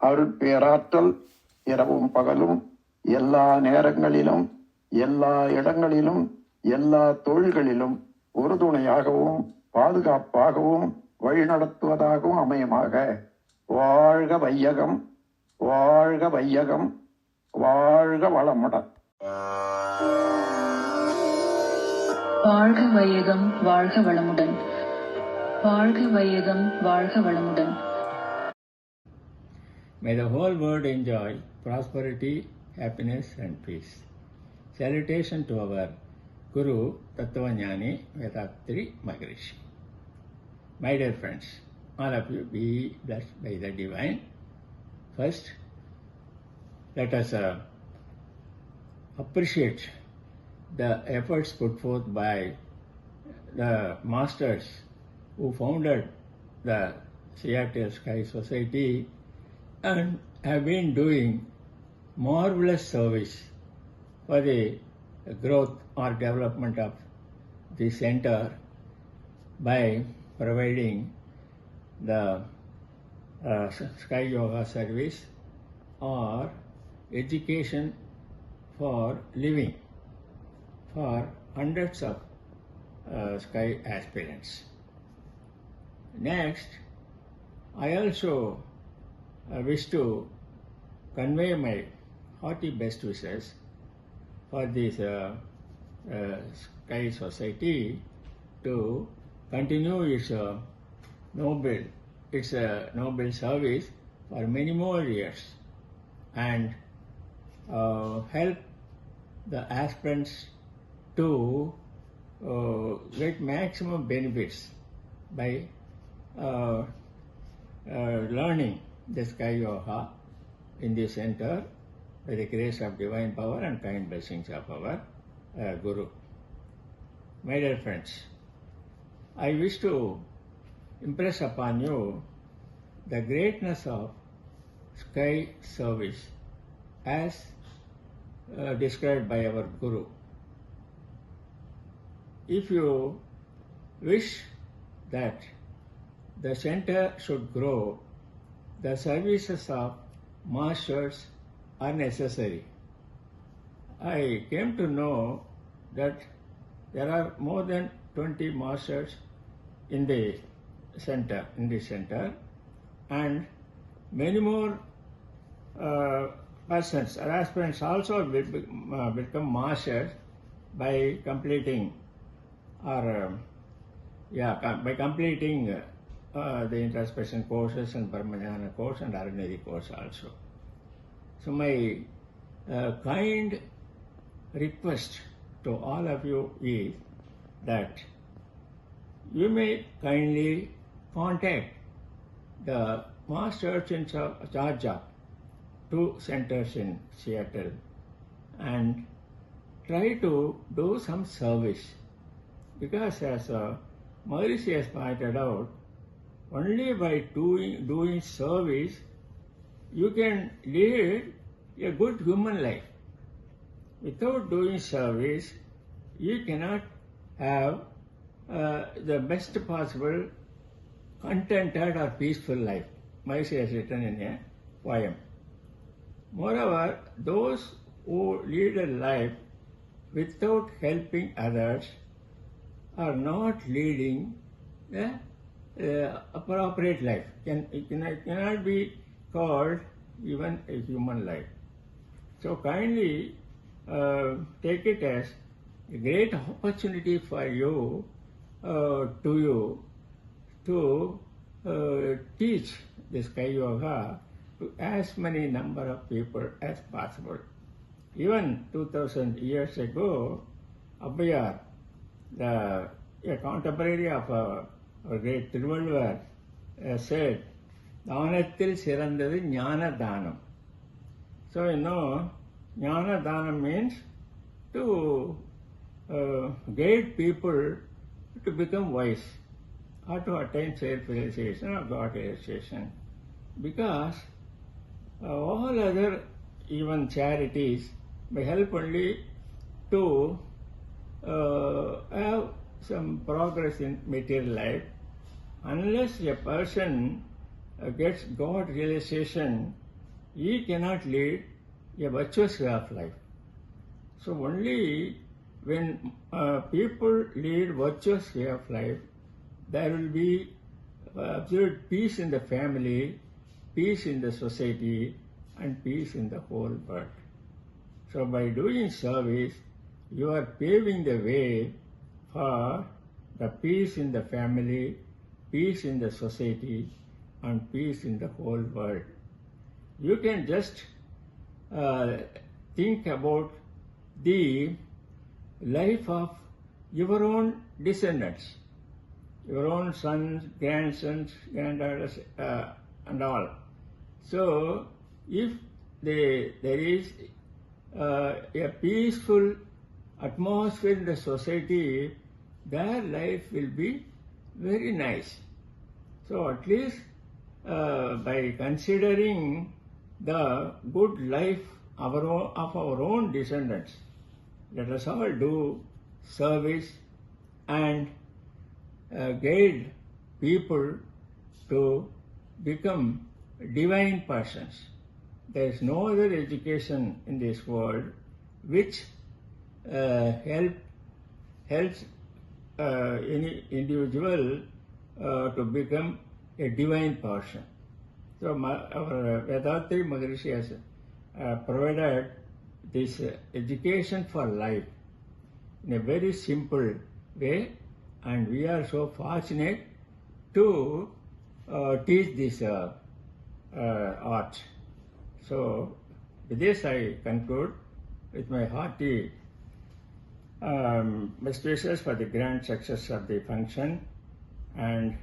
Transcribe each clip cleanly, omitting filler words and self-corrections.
அருட்பேராற்றல் இரவும் பகலும் எல்லா நேரங்களிலும் எல்லா இடங்களிலும் எல்லா தொழில்களிலும் உறுதுணையாகவும் பாதுகாப்பாகவும் வழிநடத்துவதாகவும் அமையுமாக. வாழ்க வையகம், வாழ்க வையகம், வாழ்க வளமுடன். வாழ்க வையகம், வாழ்க வளமுடன். வாழ்க வையகம், வாழ்க வளமுடன். May the whole world enjoy prosperity, happiness and peace. Salutation to our Guru Tattvajnani Vethathiri Maharishi. My dear friends, all of you be blessed by the divine. First, let us appreciate the efforts put forth by the masters who founded the Seattle Sky Society and have been doing marvelous service for the growth or development of the center by providing the Sky Yoga service or education for living for hundreds of Sky aspirants. Next, I also wish to convey my hearty best wishes for this Sky Society to continue its noble service for many more years and help the aspirants to get maximum benefits by learning the Sky Yoga in the center by the grace of divine power and kind blessings of our Guru. My dear friends, I wish to impress upon you the greatness of Sky service as described by our Guru. If you wish that the center should grow, the services of masters are necessary. I came to know that there are more than 20 masters in this center, and many more persons or aspirants also will become masters by completing the introspection courses and Brahmajnana course and ordinary course also. So my kind request to all of you is that you may kindly contact the masters in charge of 2 centers in Seattle and try to do some service, because as Maharishi has pointed out, only by doing service you can lead a good human life. Without doing service, you cannot have the best possible contented or peaceful life. Maharishi has written in a poem. Moreover, those who lead a life without helping others are not leading the appropriate life. It cannot be called even a human life. So kindly take it as a great opportunity for you to teach the Sky Yoga to as many number of people as possible. Even 2000 years ago, Abbayar, a contemporary of our great Thiruvalluvar, said, "Danathil sirandadu ஞான தானம்." So ஞான தானம் means to guide people to become wise or to attain self-realization or God-realization. Because all other even charities may help only to have some progress in material life. Unless a person gets God realization, he cannot lead a virtuous way of life. So only when people lead virtuous way of life, there will be absolute peace in the family, peace in the society, and peace in the whole world. So by doing service, you are paving the way for the peace in the family, peace in the society, and peace in the whole world. You can just think about the life of your own descendants, your own sons, grandsons, granddaughters, and all. So, if there is a peaceful atmosphere in the society, their life will be very nice. So, at least by considering the good life of our own descendants, let us all do service and guide people to become divine persons. There is no other education in this world which helps any individual to become a divine person. So our Vedatri Maharishi has provided this education for life in a very simple way, and we are so fortunate to teach this art. So with this I conclude with my hearty best wishes for the grand success of the function, and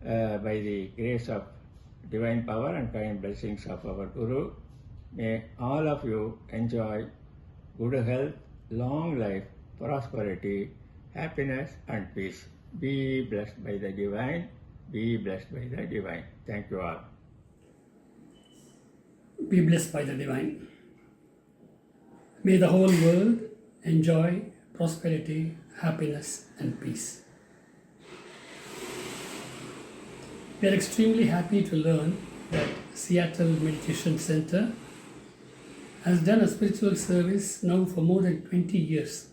by the grace of divine power and kind blessings of our Guru, may all of you enjoy good health, long life, prosperity, happiness and peace. Be blessed by the divine. Be blessed by the divine. Thank you all. Be blessed by the divine. May the whole world enjoy prosperity, happiness and peace. We are extremely happy to learn that Seattle Meditation Center has done a spiritual service now for more than 20 years.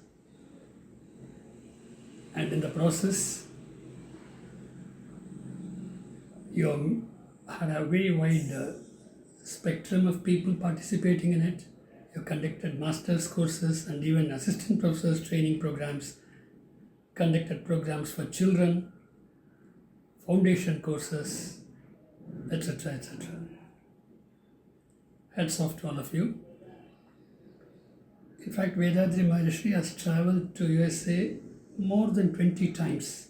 And in the process, you had a very wide spectrum of people participating in it. You conducted master's courses and even assistant professors training programs, conducted programs for children, foundation courses, etc., etc. Hats off to all of you. In fact, Vedatri Maharishi has traveled to USA more than 20 times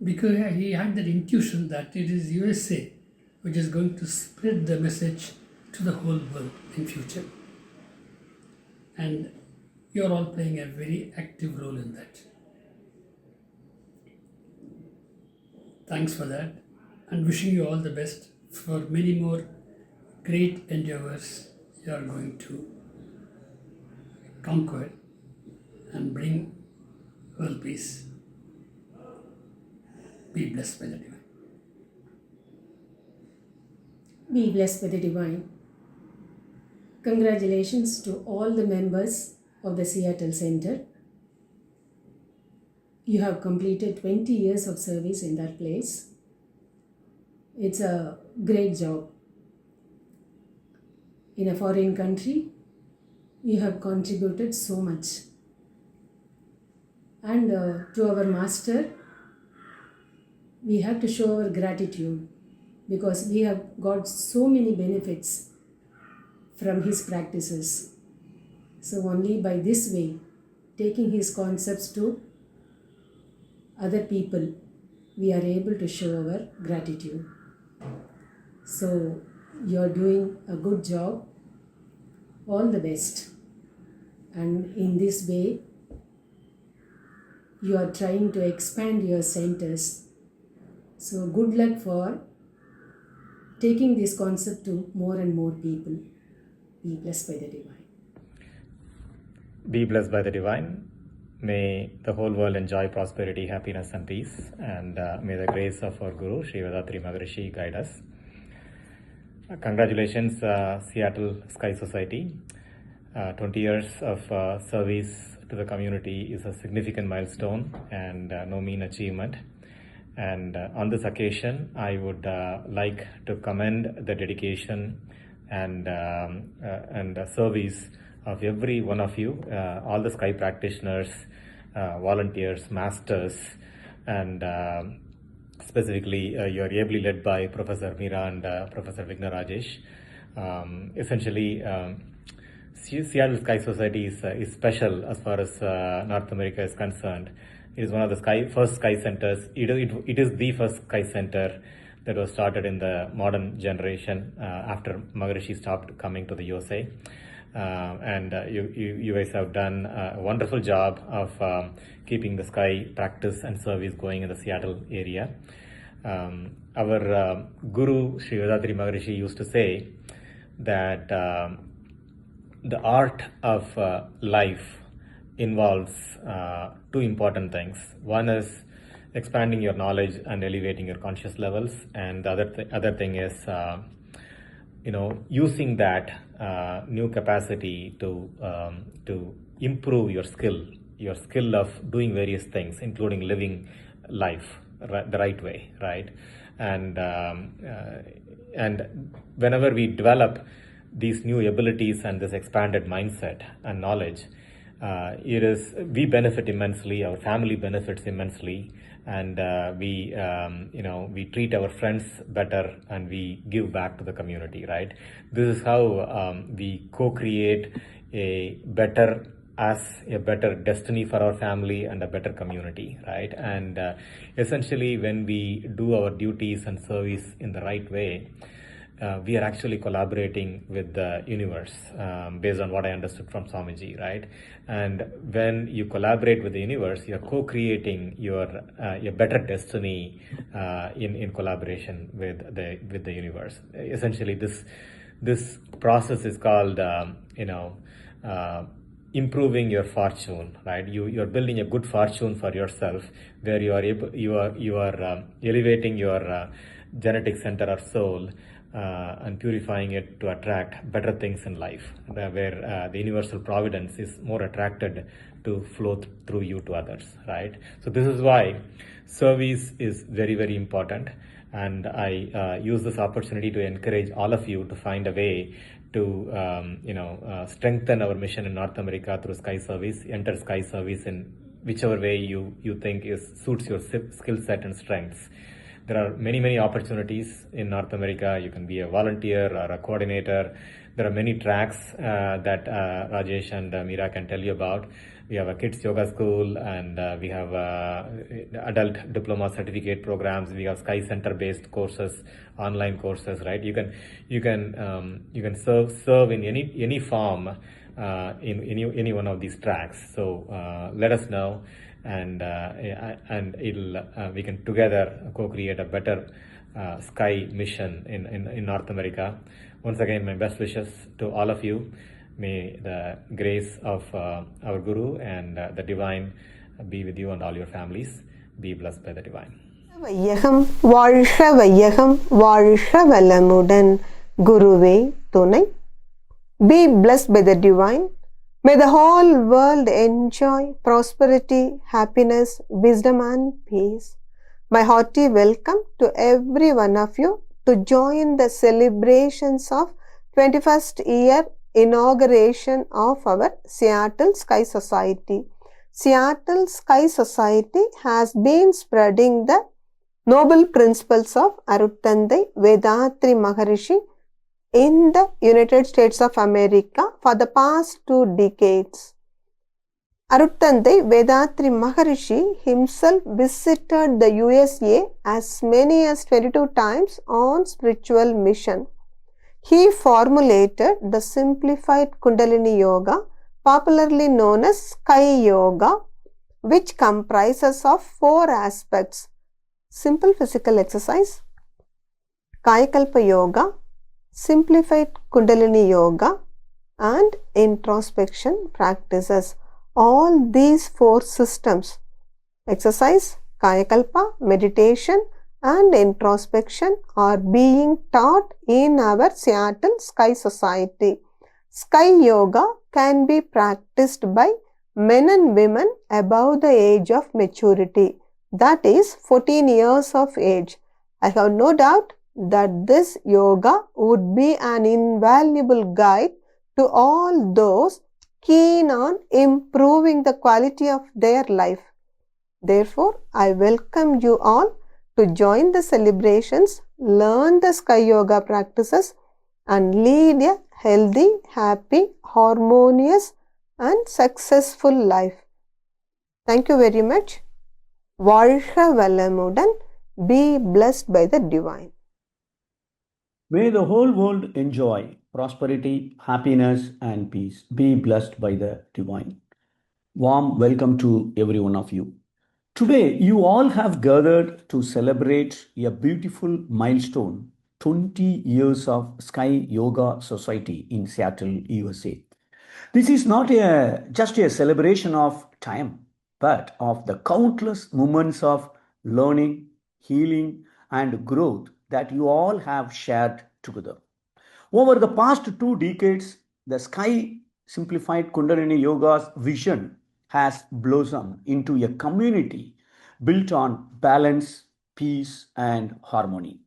because he had that intuition that it is USA which is going to spread the message to the whole world in future. And you're all playing a very active role in that. Thanks for that, and wishing you all the best for many more great endeavors you are going to conquer and bring world peace. Be blessed by the divine. Be blessed by the divine. Congratulations to all the members of the Seattle Center. You have completed 20 years of service in that place. It's a great job. In a foreign country, you have contributed so much. And to our master, we have to show our gratitude because we have got so many benefits from his practices. So only by this way, taking his concepts to other people, we are able to show our gratitude. So you are doing a good job. All the best. And in this way, you are trying to expand your centers. So good luck for taking this concept to more and more people. Be blessed by the divine. Be blessed by the divine. May the whole world enjoy prosperity, happiness and peace, and may the grace of our Guru, Sri Vedatri Maharishi, guide us. Congratulations, Seattle Sky Society. 20 years of service to the community is a significant milestone and no mean achievement. And on this occasion, I would like to commend the dedication and service of every one of you, all the Sky practitioners, volunteers, masters, and specifically you are ably led by Professor Meera and Professor Vigna Rajesh. Essentially, Seattle Sky Society is special as far as North America is concerned. It is one of the first Sky Centers. It is the first Sky Center that was started in the modern generation after Maharishi stopped coming to the USA. You guys have done a wonderful job of keeping the Sky practice and service going in the Seattle area. Our Guru Sri Vedatri Maharishi used to say that the art of life involves two important things. One is expanding your knowledge and elevating your conscious levels, and the other thing is using that new capacity to improve your skill of doing various things, including living life the right way, right? And whenever we develop these new abilities and this expanded mindset and knowledge, we benefit immensely, our family benefits immensely, and we treat our friends better and we give back to the community, right? This is how we co-create a better destiny for our family and a better community, right? And essentially, when we do our duties and service in the right way, we are actually collaborating with the universe, based on what I understood from Swamiji, right? And when you collaborate with the universe, you're co-creating your better destiny in collaboration with the universe. Essentially, this process is called improving your fortune, right? You're building a good fortune for yourself, where you are elevating your genetic center or soul, and purifying it to attract better things in life, where the universal providence is more attracted to flow through you to others, right? So this is why service is very, very important, and I use this opportunity to encourage all of you to find a way to strengthen our mission in North America through Sky Service. Enter Sky Service in whichever way you think suits your skill set and strengths. There are many opportunities in North America. You can be a volunteer or a coordinator. There are many tracks that Rajesh and Meera can tell you about. We have a kids yoga school, and we have adult diploma certificate programs. We have Sky Center based courses, online courses, right? You can serve in any form in any one of these tracks. So let us know, and we can together co-create a better Sky mission in North America. Once again, my best wishes to all of you. May the grace of our Guru and the Divine be with you and all your families. Be blessed by the Divine. வையகம் வாழ்க வையகம் வாழ்க வளமுடன் குருவே துணை. Be blessed by the Divine. May the whole world enjoy prosperity, happiness, wisdom and peace. My hearty welcome to every one of you to join the celebrations of 21st year inauguration of our Seattle Sky Society. Seattle Sky Society has been spreading the noble principles of Aruttandai Vedatri Maharishi in the United States of America for the past 2 decades. Aruttandai Vedatri Maharishi himself visited the USA as many as 22 times on spiritual mission. He formulated the simplified Kundalini Yoga, popularly known as Sky Yoga, which comprises of 4 aspects: simple physical exercise, Kayakalpa Yoga, simplified Kundalini Yoga, and introspection practices. All these 4 systems, exercise, Kayakalpa, meditation, and introspection are being taught in our Seattle Sky Society. Sky Yoga can be practiced by men and women above the age of maturity, that is 14 years of age. I have no doubt that this yoga would be an invaluable guide to all those keen on improving the quality of their life. Therefore, I welcome you all to join the celebrations, learn the Sky Yoga practices, and lead a healthy, happy, harmonious, and successful life. Thank you very much. Valga Valamudan. Be blessed by the divine. May the whole world enjoy prosperity, happiness, and peace. Be blessed by the divine. Warm welcome to every one of you. Today, you all have gathered to celebrate a beautiful milestone, 20 years of Sky Yoga Society in Seattle, USA. This is not just a celebration of time, but of the countless moments of learning, healing, and growth that you all have shared together. Over the past 2 decades, the Sky Simplified Kundalini Yoga's vision has blossomed into a community built on balance, peace, and harmony.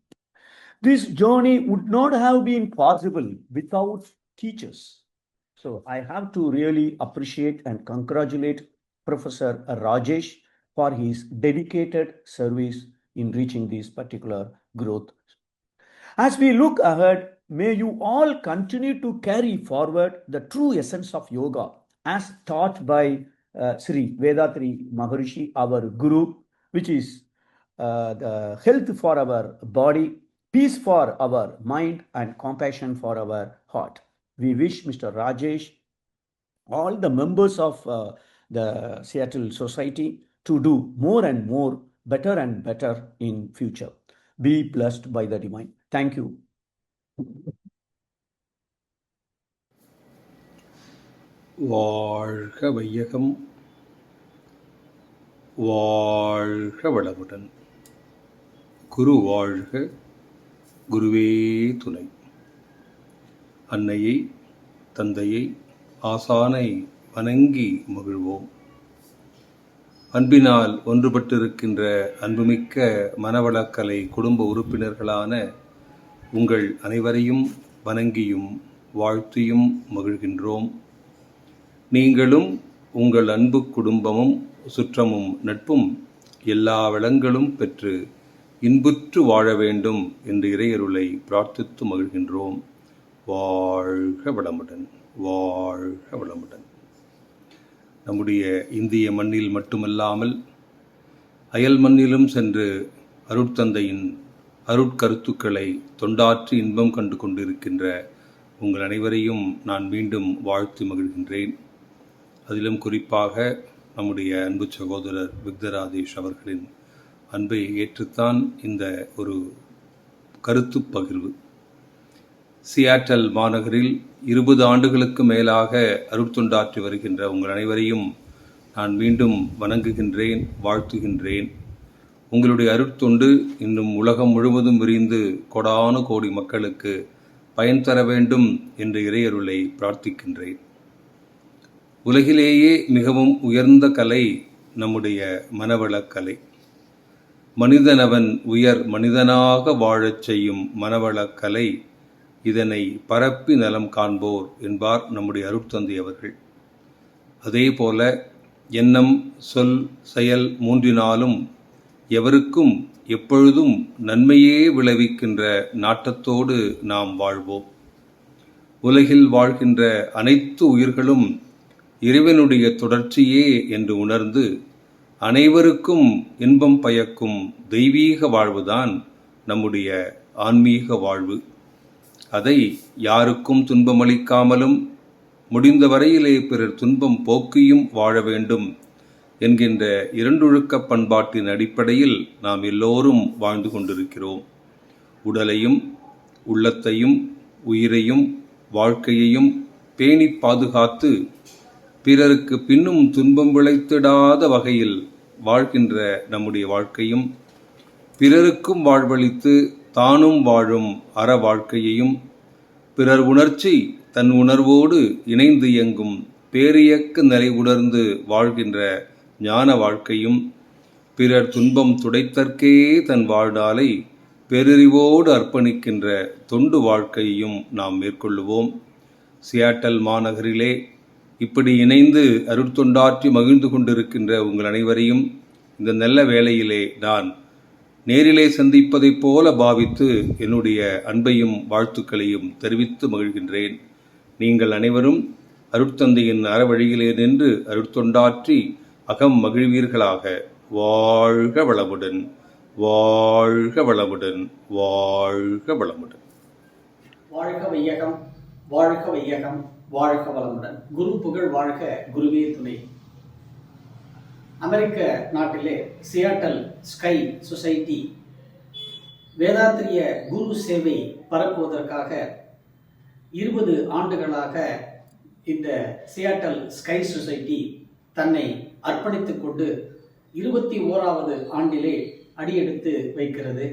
This journey would not have been possible without teachers. So I have to really appreciate and congratulate Professor Rajesh for his dedicated service in reaching this particular growth. As we look ahead, may you all continue to carry forward the true essence of yoga as taught by Sri Vethathiri Maharishi, our Guru, which is the health for our body, peace for our mind, and compassion for our heart. We wish Mr. Rajesh, all the members of the Seattle Society to do more and more, better and better in future. Be blessed by the divine. Thank you. வாழ்க வையகம் வாழ்க வளமுடன். குரு வாழ்க, குருவே துணை. அன்னையை, தந்தையை, ஆசானை வணங்கி மகிழ்வோம். அன்பினால் ஒன்றுபட்டிருக்கின்ற அன்புமிக்க மனவளக்கலை குடும்ப உறுப்பினர்களான உங்கள் அனைவரையும் வணங்கியும் வாழ்த்தியும் மகிழ்கின்றோம். நீங்களும் உங்கள் அன்பு குடும்பமும் சுற்றமும் நட்பும் எல்லா வளங்களும் பெற்று இன்புற்று வாழ வேண்டும் என்று இறையருளை பிரார்த்தித்து மகிழ்கின்றோம். வாழ்க வளமுடன், வாழ்க வளமுடன். நம்முடைய இந்திய மண்ணில் மட்டுமல்லாமல் அயல் மண்ணிலும் சென்று அருட்தந்தையின் அருட்கருத்துக்களை தொண்டாற்றி இன்பம் கண்டு கொண்டிருக்கின்ற உங்கள் அனைவரையும் நான் மீண்டும் வாழ்த்து மகிழ்கின்றேன். அதிலும் குறிப்பாக நம்முடைய அன்பு சகோதரர் விக்தராதேஷ் அவர்களின் அன்பை ஏற்றுத்தான் இந்த ஒரு கருத்து பகிர்வு. சியாட்டல் மாநகரில் 20 ஆண்டுகளுக்கு மேலாக அருட்தொண்டாற்றி வருகின்ற உங்கள் அனைவரையும் நான் மீண்டும் வணங்குகின்றேன், வாழ்த்துகின்றேன். உங்களுடைய அருட்தொண்டு இன்னும் உலகம் முழுவதும் விரிந்து கோடானு கோடி மக்களுக்கு பயன் தர வேண்டும் என்ற இறையருளை பிரார்த்திக்கின்றேன். உலகிலேயே மிகவும் உயர்ந்த கலை நம்முடைய மனவளக்கலை. மனிதனவன் உயர் மனிதனாக வாழச் செய்யும் மனவளக்கலை, இதனை பரப்பி நலம் காண்போர் என்பார் நம்முடைய அருட்தந்தை அவர்கள். அதேபோல எண்ணம், சொல், செயல் மூன்றினாலும் எவருக்கும் எப்பொழுதும் நன்மையே விளைவிக்கின்ற நாட்டத்தோடு நாம் வாழ்வோம். உலகில் வாழ்கின்ற அனைத்து உயிர்களும் இறைவனுடைய தொடர்ச்சியே என்று உணர்ந்து அனைவருக்கும் இன்பம் பயக்கும் தெய்வீக வாழ்வுதான் நம்முடைய ஆன்மீக வாழ்வு. அதை யாருக்கும் துன்பமளிக்காமலும் முடிந்த வரையிலே பிறர் துன்பம் போக்கியும் வாழ வேண்டும் என்கின்ற இரண்டொழுக்க பண்பாட்டின் அடிப்படையில் நாம் எல்லோரும் வாழ்ந்து கொண்டிருக்கிறோம். உடலையும் உள்ளத்தையும் உயிரையும் வாழ்க்கையையும் பேணி பாதுகாத்து பிறருக்கு பின்னும் துன்பம் விளைத்திடாத வகையில் வாழ்கின்ற நம்முடைய வாழ்க்கையும் பிறருக்கும் வாழ்வளித்து தானும் வாழும் அற வாழ்க்கையையும், பிறர் உணர்ச்சி தன் உணர்வோடு இணைந்து இயங்கும் பேரியக்க நிலை உணர்ந்து வாழ்கின்ற ஞான வாழ்க்கையும், பிறர் துன்பம் துடைத்தற்கே தன் வாழ்நாளை பேரறிவோடு அர்ப்பணிக்கின்ற தொண்டு வாழ்க்கையையும் நாம் மேற்கொள்ளுவோம். சியாட்டல் மாநகரிலே இப்படி இணைந்து அருட்தொண்டாற்றி மகிழ்ந்து கொண்டிருக்கின்ற உங்கள் அனைவரையும் இந்த நல்ல வேளையிலே நான் நேரிலே சந்திப்பதைப் போல பாவித்து என்னுடைய அன்பையும் வாழ்த்துக்களையும் தெரிவித்து மகிழ்கின்றேன். நீங்கள் அனைவரும் அருட்தந்தையின் அறவழியிலே நின்று அருட்தொண்டாற்றி அகம் மகிழ்வீர்களாக. வாழ்க வளமுடன், வாழ்க வளமுடன், வாழ்க வளமுடன். வாழ்க வையகம், வாழ்க வையகம், வாழ்க வளமுடன். குரு புகழ் வாழ்க, குருவே துணை. அமெரிக்க நாட்டிலே சியாட்டல் ஸ்கை சொசைட்டி வேதாத்திரிய குரு சேவை பரப்புவதற்காக 20 ஆண்டுகளாக இந்த சியாட்டல் ஸ்கை சொசைட்டி தன்னை அர்ப்பணித்துக் கொண்டு 21வது ஆண்டிலே அடியெடுத்து வைக்கிறது.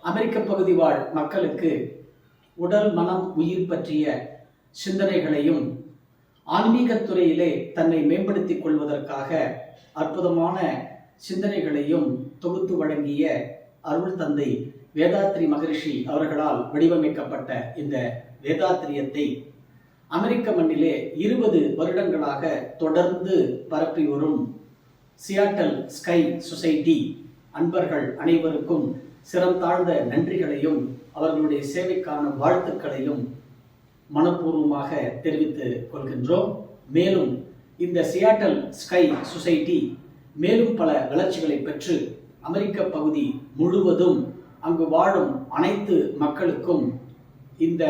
அமெரிக்க பகுதி வாழ் மக்களுக்கு உடல் மனம் உயிர் பற்றிய சிந்தனைகளையும் ஆன்மீகத் துறையிலே தன்னை மேம்படுத்திக் கொள்வதற்காக அற்புதமான சிந்தனைகளையும் தொகுத்து வழங்கிய அருள் தந்தை வேதாத்ரி மகரிஷி அவர்களால் வடிவமைக்கப்பட்ட இந்த வேதாத்திரியத்தை அமெரிக்க மண்ணிலே 20 வருடங்களாக தொடர்ந்து பரப்பி வரும் சியாட்டல் ஸ்கை சொசைட்டி அன்பர்கள் அனைவருக்கும் சிறந்தாழ்ந்த நன்றிகளையும் அவர்களுடைய சேவைக்கான வாழ்த்துக்களையும் மனப்பூர்வமாக தெரிவித்துக் கொள்கின்றோம். மேலும் இந்த சியாட்டல் ஸ்கை சொசைட்டி மேலும் பல வளர்ச்சிகளை பெற்று அமெரிக்க பகுதி முழுவதும் அங்கு வாழும் அனைத்து மக்களுக்கும் இந்த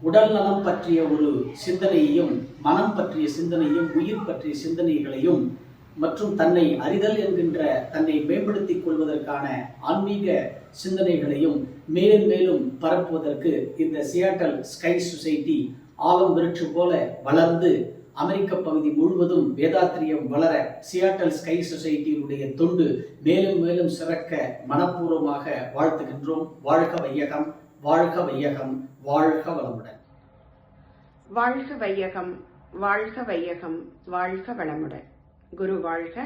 உடல் நலம் பற்றிய ஒரு சிந்தனையையும், மனம் பற்றிய சிந்தனையும், உயிர் பற்றிய சிந்தனைகளையும் மற்றும் தன்னை அறிதல் என்கின்ற தன்னை மேம்படுத்திக் கொள்வதற்கான ஆன்மீக சிந்தனைகளையும் மேலும் மேலும் பரப்புவதற்கு இந்த சியாட்டல் ஸ்கை சொசைட்டி ஆலம் விருட்சு போல வளர்ந்து அமெரிக்க பகுதி முழுவதும் வேதாத்திரியம் வளர சியாட்டல் ஸ்கை சொசைட்டியினுடைய தொண்டு மேலும் மேலும் சிறக்க மனப்பூர்வமாக வாழ்த்துகின்றோம். வாழ்க வையகம், வாழ்க வையகம், வாழ்க வளமுடன். வாழ்க வையகம், வாழ்க வையகம், வாழ்க வளமுடன். குரு வாழ்க,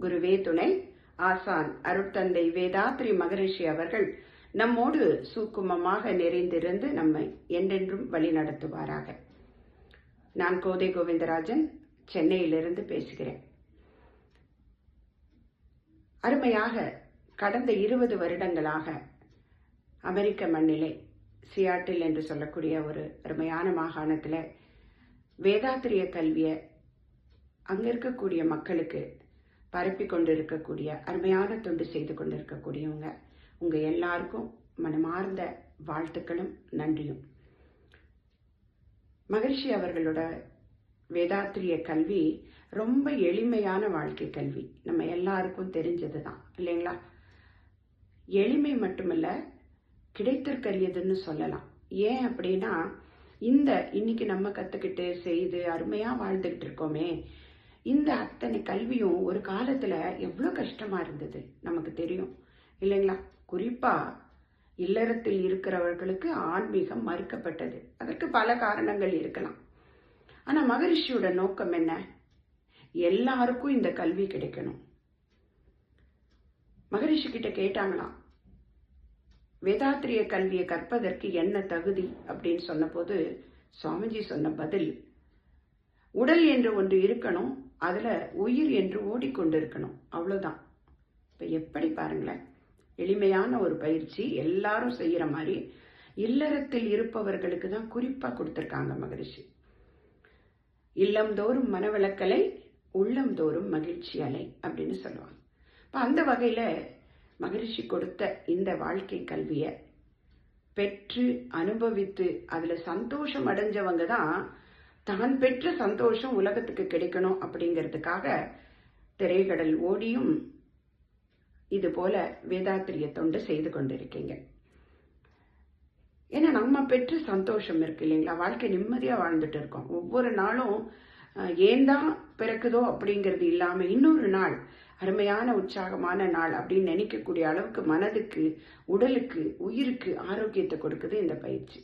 குருவே துணை. ஆசான் அருட்தந்தை வேதாத்ரி மகரிஷி அவர்கள் நம்மோடு சூக்குமமாக நிறைந்திருந்து நம்மை என்றென்றும் வழி நடத்துவாராக. நான் கோதை கோவிந்தராஜன், சென்னையிலிருந்து பேசுகிறேன். அருமையாக கடந்த 20 வருடங்களாக அமெரிக்க மண்ணிலே சியாட்டில் என்று சொல்லக்கூடிய ஒரு அருமையான மாகாணத்தில் வேதாத்திரிய கல்வியை அங்கே இருக்கக்கூடிய மக்களுக்கு பரப்பி கொண்டு இருக்கக்கூடிய அருமையான தொண்டு செய்து கொண்டு இருக்கக்கூடியவங்க உங்கள் எல்லாருக்கும் மனமார்ந்த வாழ்த்துக்களும் நன்றியும். மகரிஷி அவர்களோட வேதாத்திரிய கல்வி ரொம்ப எளிமையான வாழ்க்கை கல்வி. நம்ம எல்லாருக்கும் தெரிஞ்சது தான் இல்லைங்களா? எளிமை மட்டுமல்ல, கிடைத்திருக்கரியதுன்னு சொல்லலாம். ஏன் அப்படின்னா, இன்னைக்கு நம்ம கற்றுக்கிட்டு செய்து அருமையாக வாழ்ந்துக்கிட்டு இருக்கோமே, இந்த அத்தனை கல்வியும் ஒரு காலத்தில் எவ்வளோ கஷ்டமாக இருந்தது நமக்கு தெரியும் இல்லைங்களா? குறிப்பாக இல்லறத்தில் இருக்கிறவர்களுக்கு ஆன்மீகம் மறுக்கப்பட்டது. அதற்கு பல காரணங்கள் இருக்கலாம். ஆனால் மகரிஷியோட நோக்கம் என்ன? எல்லாருக்கும் இந்த கல்வி கிடைக்கணும். மகரிஷி கிட்ட கேட்டாங்களாம், வேதாத்திரிய கல்வியை கற்பதற்கு என்ன தகுதி அப்படின்னு சொன்னபோது சுவாமிஜி சொன்ன பதில், உடல் என்று ஒன்று இருக்கணும், அதில் உயிர் என்று ஓடிக்கொண்டு இருக்கணும், அவ்வளோதான். இப்போ எப்படி பாருங்களேன், எளிமையான ஒரு பயிற்சி எல்லாரும் செய்கிற மாதிரி இல்லறத்தில் இருப்பவர்களுக்கு தான் குறிப்பாக கொடுத்துருக்காங்க மகரிஷி. இல்லம்தோறும் மனவளக்கலை, உள்ளம்தோறும் மகிழ்ச்சி அலை அப்படின்னு சொல்லுவாங்க. இப்போ அந்த வகையில் மகரிஷி கொடுத்த இந்த வாழ்க்கை கல்வியை பெற்று அனுபவித்து அதில் சந்தோஷம் அடைஞ்சவங்க தான் தான் பெற்ற சந்தோஷம் உலகத்துக்கு கிடைக்கணும் அப்படிங்கிறதுக்காக திரைக்கடல் ஓடியும் இது போல வேதாத்திரிய தொண்டு செய்து கொண்டிருக்கீங்க. ஏன்னா நம்ம பெற்ற சந்தோஷம் இருக்கு இல்லைங்களா? வாழ்க்கை நிம்மதியாக வாழ்ந்துட்டு இருக்கோம். ஒவ்வொரு நாளும் ஏன் தான் பிறக்குதோ அப்படிங்கிறது இல்லாமல் இன்னொரு நாள் அருமையான உற்சாகமான நாள் அப்படின்னு நினைக்கக்கூடிய அளவுக்கு மனதுக்கு, உடலுக்கு, உயிருக்கு ஆரோக்கியத்தை கொடுக்குது இந்த பயிற்சி.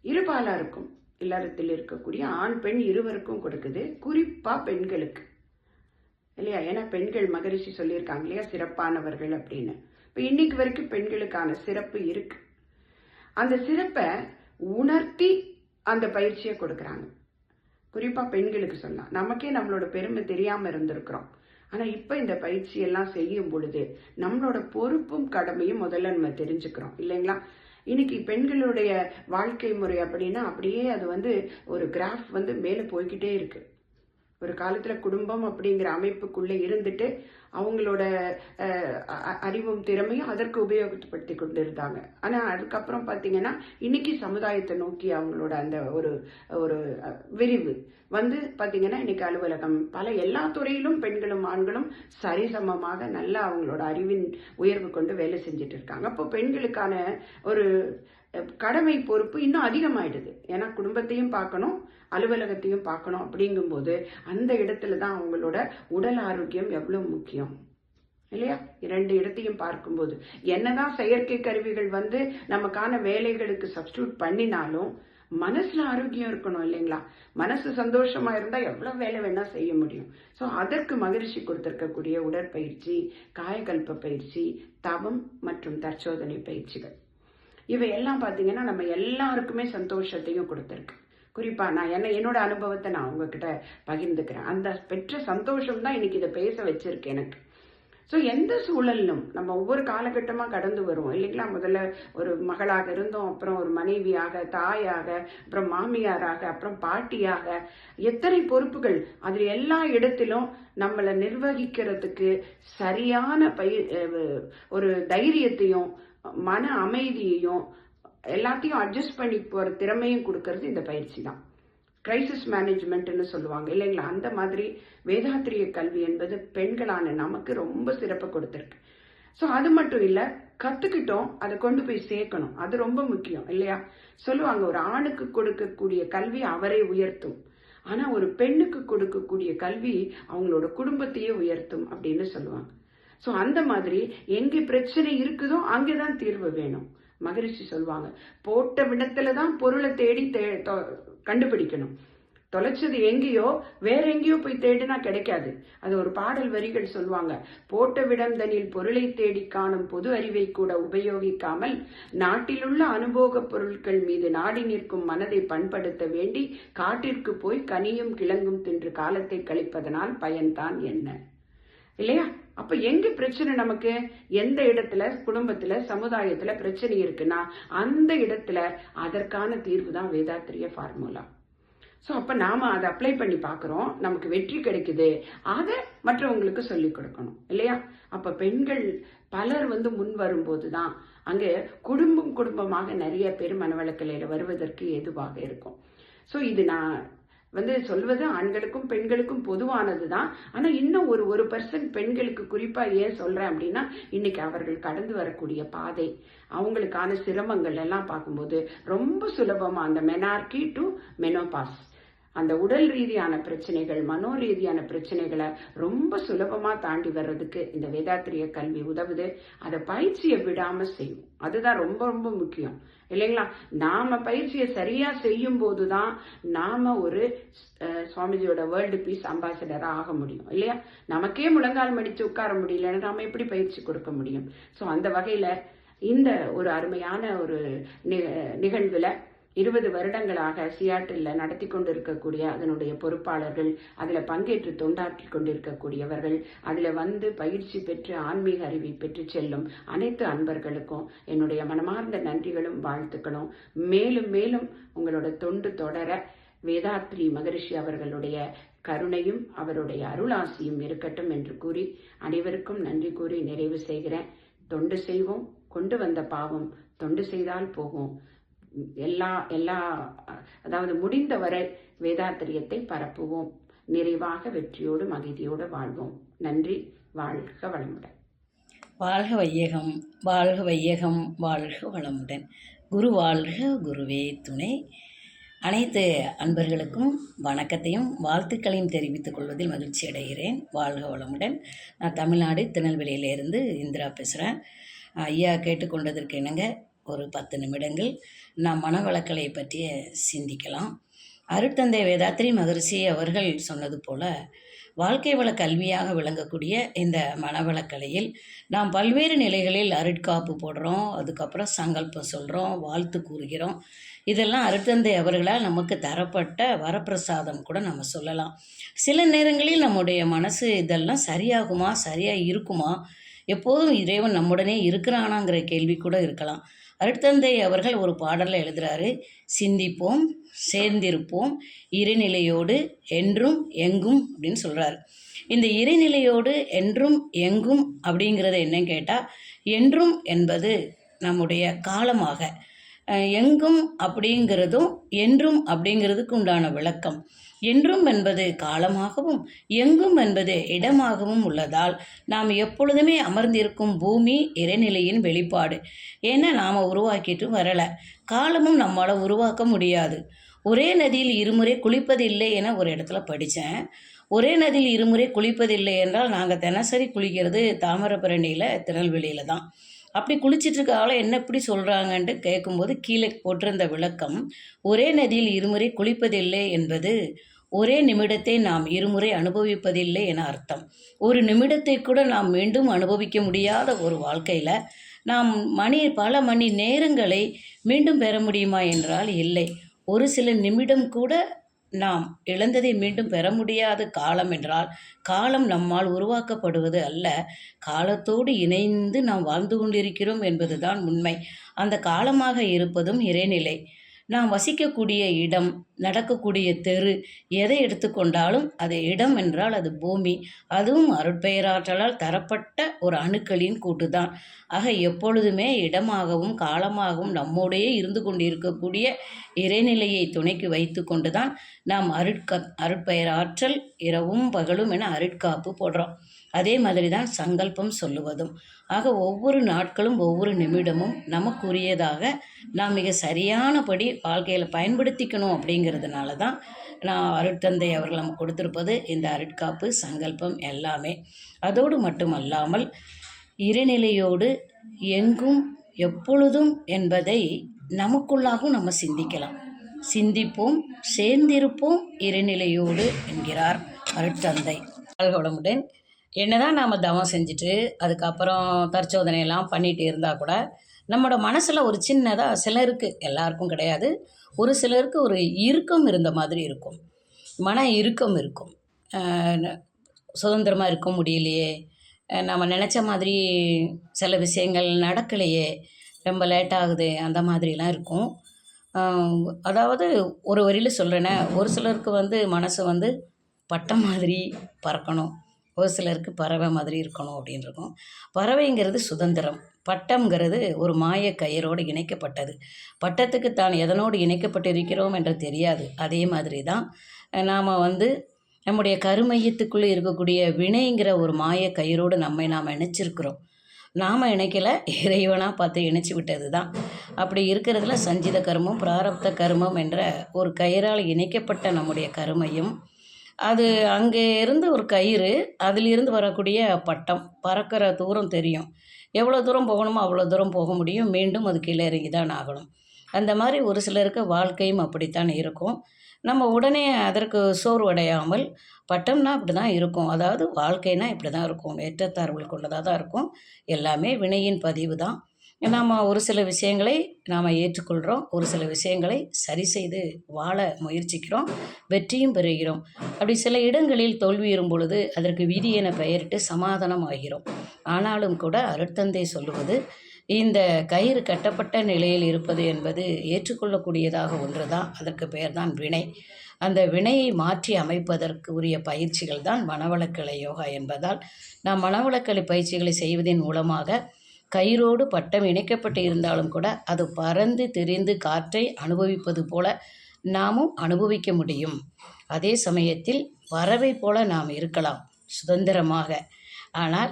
இருபாலாருக்கும், இல்லறத்தில் இருக்கக்கூடிய ஆண் பெண் இருவருக்கும் கொடுக்குது. குறிப்பா பெண்களுக்கு இல்லையா? ஏன்னா பெண்கள் மகரிஷி சொல்லியிருக்காங்க இல்லையா, சிறப்பானவர்கள் அப்படின்னு. இப்ப இன்னைக்கு வரைக்கும் பெண்களுக்கான சிறப்பு இருக்கு. அந்த சிறப்பை உணர்த்தி அந்த பயிற்சியை கொடுக்குறாங்க. குறிப்பா பெண்களுக்கு சொல்லலாம். நமக்கே நம்மளோட பெருமை தெரியாம இருந்திருக்கிறோம். ஆனா இப்ப இந்த பயிற்சி எல்லாம் செய்யும் பொழுது நம்மளோட பொறுப்பும் கடமையும் முதல்ல நம்ம தெரிஞ்சுக்கிறோம் இல்லைங்களா? இன்னைக்கு பெண்களுடைய வாழ்க்கை முறை அப்படின்னா அப்படியே அது ஒரு கிராஃப் மேலே போய்கிட்டே இருக்கு. ஒரு காலத்துல குடும்பம் அப்படிங்கிற அமைப்புக்குள்ள இருந்துட்டு அவங்களோட அறிவும் திறமையும் அதற்கு உபயோகப்படுத்தி கொண்டு இருந்தாங்க. ஆனா அதுக்கப்புறம் பாத்தீங்கன்னா இன்னைக்கு சமுதாயத்தை நோக்கி அவங்களோட அந்த ஒரு விரிவு பாத்தீங்கன்னா இன்னைக்கு அலுவலகம் எல்லா துறையிலும் பெண்களும் ஆண்களும் சரிசமமாக நல்லா அவங்களோட அறிவின் உயர்வு கொண்டு வேலை செஞ்சுட்டு இருக்காங்க. அப்போ பெண்களுக்கான ஒரு கடமை பொறுப்பு இன்னும் அதிகமாயிடுது. ஏன்னா குடும்பத்தையும் பார்க்கணும், அலுவலகத்தையும் பார்க்கணும். அப்படிங்கும்போது அந்த இடத்துல தான் அவங்களோட உடல் ஆரோக்கியம் எவ்வளவு முக்கியம் இல்லையா? 2 இடத்தையும் பார்க்கும்போது என்னதான் செயற்கை கருவிகள் நமக்கான வேலைகளுக்கு சப்ஸ்டியூட் பண்ணினாலும் மனசுல ஆரோக்கியம் இருக்கணும் இல்லைங்களா? மனசு சந்தோஷமா இருந்தா எவ்வளவு வேலை வேணா செய்ய முடியும். சோ அதற்கு மகரிஷி கொடுத்திருக்கக்கூடிய உடற்பயிற்சி, காயகல்ப பயிற்சி, தவம் மற்றும் தற்சோதனை பயிற்சிகள் இவையெல்லாம் பாத்தீங்கன்னா நம்ம எல்லாருக்குமே சந்தோஷத்தையும் கொடுத்திருக்கு. குறிப்பா நான் என்னோட அனுபவத்தை நான் உங்ககிட்ட பகிர்ந்துக்கிறேன். அந்த பெற்ற சந்தோஷம் தான் இன்னைக்கு இதை பேச வச்சிருக்கு எனக்கு. ஸோ எந்த சூழலிலும் நம்ம ஒவ்வொரு காலகட்டமா கடந்து வருவோம் இல்லைங்களா? முதல்ல ஒரு மகளாக இருந்தோம், அப்புறம் ஒரு மனைவியாக, தாயாக, அப்புறம் மாமியாராக, அப்புறம் பாட்டியாக, எத்தனை பொறுப்புகள். அதில் எல்லா இடத்திலும் நம்மளை நிர்வகிக்கிறதுக்கு சரியான ஒரு தைரியத்தையும் மன அமைதியையும் எல்லாத்தையும் அட்ஜஸ்ட் பண்ணி போற திறமையும் கொடுக்கறது இந்த பயிற்சி தான். கிரைசிஸ் மேனேஜ்மெண்ட்னு சொல்லுவாங்க இல்லைங்களா? அந்த மாதிரி வேதாத்திரிய கல்வி என்பது பெண்களான நமக்கு ரொம்ப சிறப்பு கொடுத்திருக்கு. ஸோ அது மட்டும் இல்ல, கத்துக்கிட்டோம், அதை கொண்டு போய் சேர்க்கணும். அது ரொம்ப முக்கியம் இல்லையா? சொல்லுவாங்க ஒரு ஆணுக்கு கொடுக்கக்கூடிய கல்வி அவரை உயர்த்தும், ஆனா ஒரு பெண்ணுக்கு கொடுக்கக்கூடிய கல்வி அவங்களோட குடும்பத்தையே உயர்த்தும் அப்படின்னு சொல்லுவாங்க. ஸோ அந்த மாதிரி எங்கே பிரச்சனை இருக்குதோ அங்கேதான் தீர்வு வேணும். மகரிஷி சொல்லுவாங்க, போட்ட விடத்துலதான் பொருளை தேடி கண்டுபிடிக்கணும். தொலைச்சது எங்கேயோ வேற எங்கேயோ போய் தேடினா கிடைக்காது. அது ஒரு பாடல் வரிகள் சொல்லுவாங்க, போட்ட விடந்தனில் பொருளை தேடி காணும் பொது அறிவை கூட உபயோகிக்காமல் நாட்டிலுள்ள அனுபோக பொருட்கள் மீது நாடி நிற்கும் மனதை பண்படுத்த வேண்டி காட்டிற்கு போய் கனியும் கிழங்கும் தின்று காலத்தை கழிப்பதனால் பயன்தான் என்ன இல்லையா? அப்ப எங்க பிரச்சனை நமக்கு, எந்த இடத்துல குடும்பத்துல சமுதாயத்துல பிரச்சனை இருக்குன்னா அந்த இடத்துல அதற்கான தீர்வு தான் வேதாத்திரிய ஃபார்முலா. ஸோ அப்ப நாம அதை அப்ளை பண்ணி பார்க்கிறோம், நமக்கு வெற்றி கிடைக்குது, அதை மற்றவங்களுக்கு சொல்லி கொடுக்கணும் இல்லையா? அப்ப பெண்கள் பலர் முன் வரும்போதுதான் அங்க குடும்பமாக நிறைய பேர் மனவளக்கலையில வருவதற்கு ஏதுவாக இருக்கும். ஸோ இது நான் சொல்வது ஆண்களுக்கும் பெண்களுக்கும் பொதுவானதுதான். ஆனா இன்னும் ஒரு 1% பெண்களுக்கு குறிப்பா ஏன் சொல்றேன் அப்படின்னா, இன்னைக்கு அவர்கள் கடந்து வரக்கூடிய பாதை, அவங்களுக்கான சிரமங்கள் எல்லாம் பார்க்கும்போது ரொம்ப சுலபமா அந்த மெனார்கி டு மெனோபாஸ், அந்த உடல் ரீதியான பிரச்சனைகள், மனோ ரீதியான பிரச்சனைகளை ரொம்ப சுலபமா தாண்டி வர்றதுக்கு இந்த வேதாத்திரிய கல்வி உதவுது. அதை பயிற்சியை விடாம செய்யும், அதுதான் ரொம்ப ரொம்ப முக்கியம் இல்லைங்களா? நாம பயிற்சியை சரியா செய்யும் போதுதான் நாம ஒரு சுவாமிஜியோட வேர்ல்டு பீஸ் அம்பாசிடரா ஆக முடியும் இல்லையா? நமக்கே முழங்கால் மடிச்சு உட்கார முடியலன்னா நாம எப்படி பயிற்சி கொடுக்க முடியும்? ஸோ அந்த வகையில இந்த ஒரு அருமையான ஒரு நிகழ்வுல 20 வருடங்களாக சியாட்டில் நடத்தி கொண்டிருக்கக்கூடிய அதனுடைய பொறுப்பாளர்கள், அதுல பங்கேற்று தொண்டாற்றி கொண்டிருக்கக்கூடியவர்கள், அதுல பயிற்சி பெற்று ஆன்மீக அறிவை பெற்று செல்லும் அனைத்து அன்பர்களுக்கும் என்னுடைய மனமார்ந்த நன்றிகளும் வாழ்த்துக்களும். மேலும் மேலும் உங்களோட தொண்டு தொடர வேதாத்ரி மகரிஷி அவர்களுடைய கருணையும் அவருடைய அருளாசியும் இருக்கட்டும் என்று கூறி அனைவருக்கும் நன்றி கூறி நிறைவு செய்கிறேன். தொண்டு செய்வோம், கொண்டு வந்த பாவம் தொண்டு செய்தால் போகும். அதாவது முடிந்தவரை வேதாத்திரியத்தை பரப்புவோம். நிறைவாக வெற்றியோடு மகிழ்ச்சியோடு வாழ்வோம். நன்றி. வாழ்க வளமுடன். வாழ்க வையகம், வாழ்க வையகம், வாழ்க வளமுடன். குரு வாழ்க, குருவே துணை. அனைத்து அன்பர்களுக்கும் வணக்கத்தையும் வாழ்த்துக்களையும் தெரிவித்துக் கொள்வதில் மகிழ்ச்சி அடைகிறேன். வாழ்க வளமுடன். நான் தமிழ்நாடு திருநெல்வேலியிலேருந்து இந்திரா பேசுகிறேன். ஐயா கேட்டுக்கொண்டதற்கு இணங்க ஒரு 10 நிமிடங்கள் நாம் மனவளக்கலை பற்றிய சிந்திக்கலாம். அருட்தந்தை வேதாத்ரி மகரிஷி அவர்கள் சொன்னது போல வாழ்க்கை வள கல்வியாக விளங்கக்கூடிய இந்த மனவளக்கலையில் நாம் பல்வேறு நிலைகளில் அருட்காப்பு போடுறோம், அதுக்கப்புறம் சங்கல்பம் சொல்கிறோம், வாழ்த்து கூறுகிறோம். இதெல்லாம் அருட்தந்தை அவர்களால் நமக்கு தரப்பட்ட வரப்பிரசாதம் கூட நம்ம சொல்லலாம். சில நேரங்களில் நம்முடைய மனசு இதெல்லாம் சரியாகுமா, சரியாக இருக்குமா, எப்போதும் இறைவன் நம்முடனே இருக்கிறானாங்கிற கேள்வி கூட இருக்கலாம். அருட்தந்தை அவர்கள் ஒரு பாடலில் எழுதுகிறாரு, சிந்திப்போம், சேர்ந்திருப்போம், இறைநிலையோடு என்றும் எங்கும் அப்படின்னு சொல்கிறாரு. இந்த இறைநிலையோடு என்றும் எங்கும் அப்படிங்கிறது என்னன்னு கேட்டால், என்றும் என்பது நம்முடைய காலமாக, எங்கும் அப்படிங்கிறதும் என்றும் அப்படிங்கிறதுக்கு உண்டான விளக்கம். என்றும் என்பது காலமாகவும் எங்கும் என்பது இடமாகவும் உள்ளதால் நாம் எப்பொழுதுமே அமர்ந்திருக்கும் பூமி இறைநிலையின் வெளிப்பாடு. ஏன்னா நாம் உருவாக்கிட்டு வரலை, காலமும் நம்மளால் உருவாக்க முடியாது. ஒரே நதியில் இருமுறை குளிப்பதில்லை என ஒரு இடத்துல படித்தேன். ஒரே நதியில் இருமுறை குளிப்பதில்லை என்றால் நாங்கள் தினசரி குளிக்கிறது தாமிரபரணியில் திருநெல்வேலியில் தான். அப்படி குளிச்சிட்ருக்க ஆளை என்ன இப்படி சொல்கிறாங்கன்ட்டு கேட்கும்போது கீழே போட்டிருந்த விளக்கம், ஒரே நதியில் இருமுறை குளிப்பதில்லை என்பது ஒரே நிமிடத்தை நாம் இருமுறை அனுபவிப்பதில்லை என அர்த்தம். ஒரு நிமிடத்தை கூட நாம் மீண்டும் அனுபவிக்க முடியாத ஒரு வாழ்க்கையில் நாம் பல மணி நேரங்களை மீண்டும் பெற முடியுமா என்றால் இல்லை. ஒரு சில நிமிடம் கூட நாம் இழந்ததை மீண்டும் பெற முடியாத காலம் என்றால் காலம் நம்மால் உருவாக்கப்படுவது அல்ல, காலத்தோடு இணைந்து நாம் வாழ்ந்து கொண்டிருக்கிறோம் என்பதுதான் உண்மை. அந்த காலமாக இருப்பதும் இறைநிலை. நாம் வசிக்கக்கூடிய இடம், நடக்கக்கூடிய தெரு, எதை எடுத்துக்கொண்டாலும் அது இடம் என்றால் அது பூமி. அதுவும் அருட்பெயராற்றலால் தரப்பட்ட ஒரு அணுக்களின் கூட்டுதான். ஆக எப்பொழுதுமே இடமாகவும் காலமாகவும் நம்மோடையே இருந்து கொண்டிருக்கக்கூடிய இறைநிலையை துணைக்கு வைத்து கொண்டு தான் நாம் அருட்பெயராற்றல் இரவும் பகலும் என அருட்காப்பு போடுறோம். அதே மாதிரி தான் சங்கல்பம் சொல்லுவதும். ஆக ஒவ்வொரு நாட்களும் ஒவ்வொரு நிமிடமும் நமக்குரியதாக நாம் மிக சரியானபடி வாழ்க்கையில் பயன்படுத்திக்கணும். அப்படிங்கிறதுனால தான் நான் அருட்தந்தை அவர்கள் நமக்கு கொடுத்துருப்பது இந்த அருட்காப்பு, சங்கல்பம் எல்லாமே. அதோடு மட்டுமல்லாமல் இறைநிலையோடு எங்கும் எப்பொழுதும் என்பதை நமக்குள்ளாகவும் நம்ம சிந்திக்கலாம். சிந்திப்போம், சேர்ந்திருப்போம், இறைநிலையோடு என்கிறார் அருட்தந்தை. வளமுடன். என்னதான் நாம் தவம் செஞ்சுட்டு அதுக்கப்புறம் தற்சோதனையெல்லாம் பண்ணிகிட்டு இருந்தால் கூட நம்மளோட மனசில் ஒரு சின்னதாக, சிலருக்கு, எல்லாருக்கும் கிடையாது, ஒரு சிலருக்கு ஒரு இறுக்கம் இருந்த மாதிரி இருக்கும், மன இறுக்கம் இருக்கும். சுதந்திரமாக இருக்க முடியலையே, நம்ம நினச்ச மாதிரி சில விஷயங்கள் நடக்கலையே, ரொம்ப லேட்டாகுது, அந்த மாதிரிலாம் இருக்கும். அதாவது ஒரு வரியில் சொல்கிறேன்னா, ஒரு சிலருக்கு மனசு பட்டம் மாதிரி பறக்கணும், ஒரு சிலருக்கு பறவை மாதிரி இருக்கணும் அப்படின்னு இருக்கும். பறவைங்கிறது சுதந்திரம், பட்டம்ங்கிறது ஒரு மாய கயிறோடு இணைக்கப்பட்டது. பட்டத்துக்கு தான் எதனோடு இணைக்கப்பட்டிருக்கிறோம் என்று தெரியாது. அதே மாதிரி தான் நாம் நம்முடைய கருமையத்துக்குள்ளே இருக்கக்கூடிய வினைங்கிற ஒரு மாய கயிறோடு நாம் இணைச்சிருக்கிறோம். நாம் இணைக்கலை, இறைவனாக பார்த்து இணைச்சி விட்டது தான். அப்படி இருக்கிறதுல சஞ்சித கர்மம், பிராரப்த கர்மம் என்ற ஒரு கயிறால் இணைக்கப்பட்ட நம்முடைய கருமையும், அது அங்கே இருந்து ஒரு கயிறு, அதிலிருந்து வரக்கூடிய பட்டம், பறக்கிற தூரம் தெரியும், எவ்வளோ தூரம் போகணுமோ அவ்வளோ தூரம் போக முடியும், மீண்டும் அது கீழே இறங்கி தான் ஆகணும். அந்த மாதிரி ஒரு சிலருக்கு வாழ்க்கையும் அப்படித்தான் இருக்கும். நம்ம உடனே அதற்கு சோர்வடையாமல், பட்டம்னா அப்படி தான் இருக்கும், அதாவது வாழ்க்கைனா இப்படி தான் இருக்கும், ஏற்றத்தாழ்வுகள் கொண்டதாக தான் இருக்கும், எல்லாமே வினையின் பதிவு தான். நாம் ஒரு சில விஷயங்களை நாம் ஏற்றுக்கொள்கிறோம், ஒரு சில விஷயங்களை சரி செய்து வாழ முயற்சிக்கிறோம், வெற்றியும் பெறுகிறோம். அப்படி சில இடங்களில் தோல்வியுறும் பொழுது அதற்கு விதி என பெயரிட்டு சமாதானம் ஆகிறோம். ஆனாலும் கூட அருட்தந்தை சொல்லுவது, இந்த கயிறு கட்டப்பட்ட நிலையில் இருப்பது என்பது ஏற்றுக்கொள்ளக்கூடியதாக ஒன்று தான். அதற்கு பெயர் தான் வினை. அந்த வினையை மாற்றி அமைப்பதற்கு உரிய பயிற்சிகள் தான் மனவளக்கலை யோகா என்பதால் நாம் மனவளக்கலை பயிற்சிகளை செய்வதன் மூலமாக கயிறோடு பட்டம் இணைக்கப்பட்டு இருந்தாலும் கூட அது பறந்து திரிந்து காற்றை அனுபவிப்பது போல நாமும் அனுபவிக்க முடியும். அதே சமயத்தில் பறவை போல நாம் இருக்கலாம் சுதந்திரமாக. ஆனால்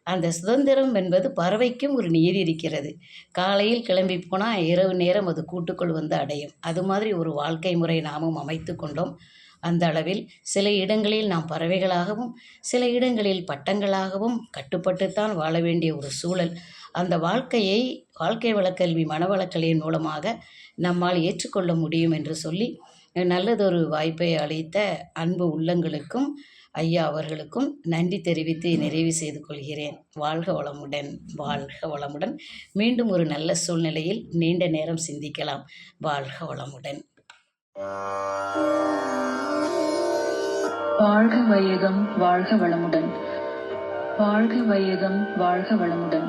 அந்த சுதந்திரம் என்பது பறவைக்கும் ஒரு நீதி இருக்கிறது. காலையில் கிளம்பி போனால் இரவு நேரம் அது கூட்டுக்குள் வந்து அடையும். அது மாதிரி ஒரு வாழ்க்கை முறை நாமும் அமைத்து கொண்டோம். அந்த அளவில் சில இடங்களில் நாம் பறவைகளாகவும் சில இடங்களில் பட்டங்களாகவும் கட்டுப்பட்டுத்தான் வாழ வேண்டிய ஒரு சூழல். அந்த வாழ்க்கையை வாழ்க்கை வளக்கல்வி மனவளக்கலையின் மூலமாக நம்மால் ஏற்றுக்கொள்ள முடியும் என்று சொல்லி நல்லதொரு வாய்ப்பை அளித்த அன்பு உள்ளங்களுக்கும் ஐயா அவர்களுக்கும் நன்றி தெரிவித்து நிறைவு செய்து கொள்கிறேன். வாழ்க வளமுடன், வாழ்க வளமுடன். மீண்டும் ஒரு நல்ல சூழ்நிலையில் நீண்ட நேரம் சிந்திக்கலாம். வாழ்க வளமுடன். வாழ்க வையகம், வாழ்க வளமுடன். வாழ்க வையகம், வாழ்க வளமுடன்.